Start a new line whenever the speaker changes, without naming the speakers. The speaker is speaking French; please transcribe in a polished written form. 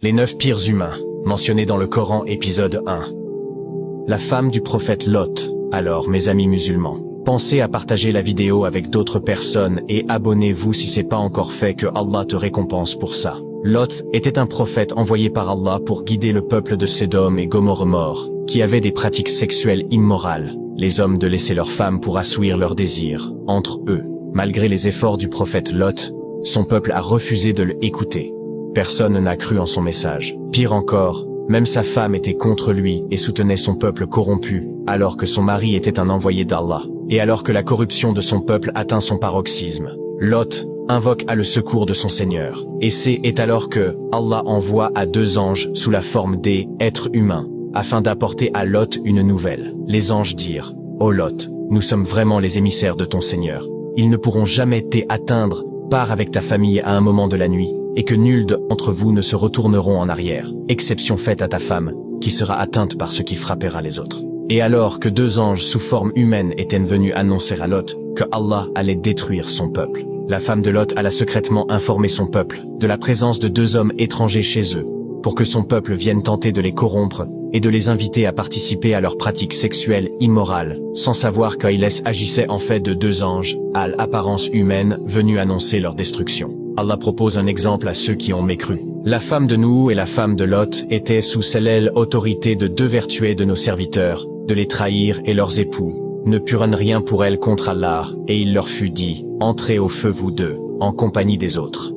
Les 9 pires humains, mentionnés dans le Coran épisode 1. La femme du prophète Lot. Alors, mes amis musulmans, pensez à partager la vidéo avec d'autres personnes et abonnez-vous si c'est pas encore fait, que Allah te récompense pour ça. Lot était un prophète envoyé par Allah pour guider le peuple de Sodome et Gomorrhe, qui avaient des pratiques sexuelles immorales, les hommes de laisser leurs femmes pour assouvir leurs désirs entre eux. Malgré les efforts du prophète Lot, son peuple a refusé de l'écouter. Personne n'a cru en son message. Pire encore, même sa femme était contre lui et soutenait son peuple corrompu, alors que son mari était un envoyé d'Allah. Et alors que la corruption de son peuple atteint son paroxysme, Lot invoque à le secours de son Seigneur. Et c'est alors que Allah envoie à 2 anges sous la forme des êtres humains, afin d'apporter à Lot une nouvelle. Les anges dirent: « Ô Lot, nous sommes vraiment les émissaires de ton Seigneur. Ils ne pourront jamais t'atteindre. Pars avec ta famille à un moment de la nuit, et que nul d'entre vous ne se retourneront en arrière, exception faite à ta femme, qui sera atteinte par ce qui frappera les autres. » Et alors que 2 anges sous forme humaine étaient venus annoncer à Lot que Allah allait détruire son peuple, la femme de Lot alla secrètement informer son peuple de la présence de 2 hommes étrangers chez eux, pour que son peuple vienne tenter de les corrompre et de les inviter à participer à leurs pratiques sexuelles immorales, sans savoir qu'ils agissaient en fait de 2 anges, à l'apparence humaine, venus annoncer leur destruction. Allah propose un exemple à ceux qui ont mécru. La femme de nous et la femme de Lot étaient sous l'autorité de 2 vertueux de nos serviteurs, de les trahir, et leurs époux ne purent rien pour elles contre Allah, et il leur fut dit: « Entrez au feu vous deux, en compagnie des autres. »